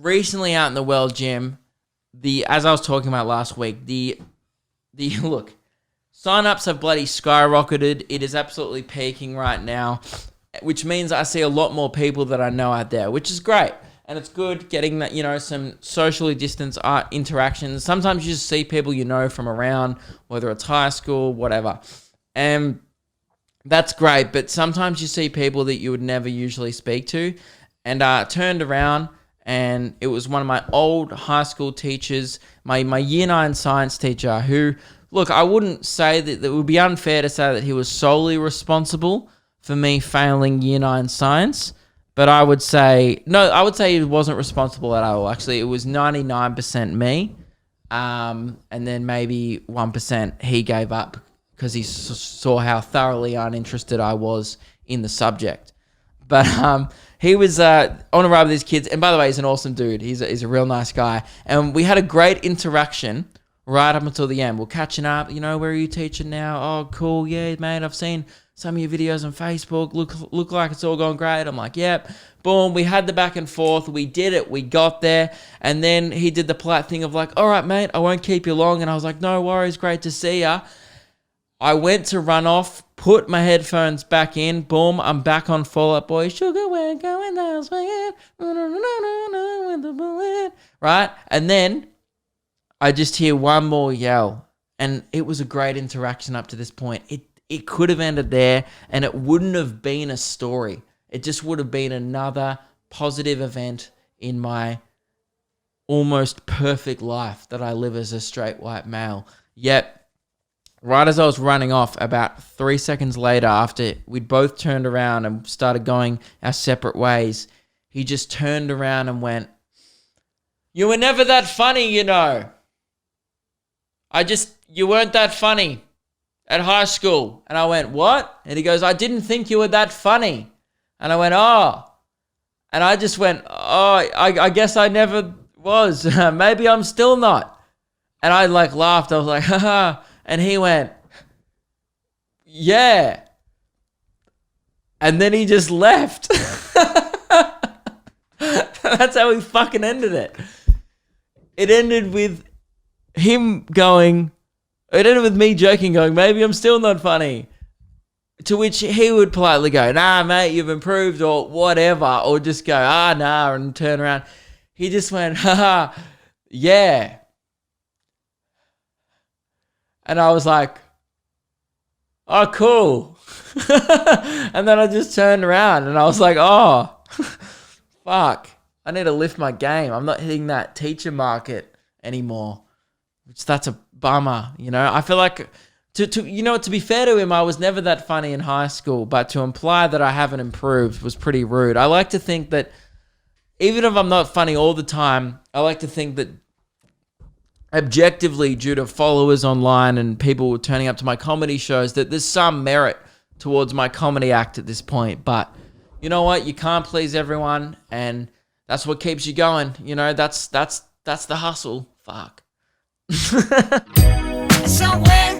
recently out in the world, Jim, as I was talking about last week, the look, sign-ups have bloody skyrocketed. It is absolutely peaking right now, which means I see a lot more people that I know out there, which is great. And it's good getting that, some socially distanced interactions. Sometimes you just see people from around, whether it's high school, whatever. And that's great. But sometimes you see people that you would never usually speak to. And I turned around and it was one of my old high school teachers, my year 9 science teacher, who, look, I wouldn't say that it would be unfair to say that he was solely responsible for me failing year 9 science. But I would say he wasn't responsible at all. Actually, it was 99% me. And then maybe 1% he gave up because he saw how thoroughly uninterested I was in the subject. But he was on a ride with his kids. And by the way, he's an awesome dude. He's a real nice guy. And we had a great interaction right up until the end. We're catching up. Where are you teaching now? Oh, cool. Yeah, mate, I've seen some of your videos on Facebook. Look like it's all going great. I'm like, yep. Boom. We had the back and forth. We did it. We got there. And then he did the polite thing of like, all right, mate, I won't keep you long. And I was like, no worries. Great to see ya. I went to run off, put my headphones back in. Boom. I'm back on Fall Out Boy. Sugar, we're going down swinging. With the bullet. Right? And then I just hear one more yell. And it was a great interaction up to this point. It could have ended there and it wouldn't have been a story. It just would have been another positive event in my almost perfect life that I live as a straight white male. Yet, right as I was running off, about 3 seconds later, after we'd both turned around and started going our separate ways, he just turned around and went, "You were never that funny, you weren't that funny at high school." And I went, "What?" And he goes, "I didn't think you were that funny." And I went, "Oh." And I just went, "Oh, I guess I never was. Maybe I'm still not." And I laughed. I was like, haha. And he went, "Yeah." And then he just left. That's how we fucking ended it. It ended with me joking, going, "Maybe I'm still not funny." To which he would politely go, "Nah, mate, you've improved," or whatever, or just go, "Ah, nah," and turn around. He just went, "Haha, yeah." And I was like, "Oh, cool." And then I just turned around and I was like, "Oh, fuck. I need to lift my game. I'm not hitting that teacher market anymore." Which that's a bummer, I feel like to be fair to him, I was never that funny in high school, but to imply that I haven't improved was pretty rude. I like to think that even if I'm not funny all the time, I like to think that objectively, due to followers online and people turning up to my comedy shows, that there's some merit towards my comedy act at this point. But you know what? You can't please everyone, and that's what keeps you going. That's the hustle. Fuck. Somewhere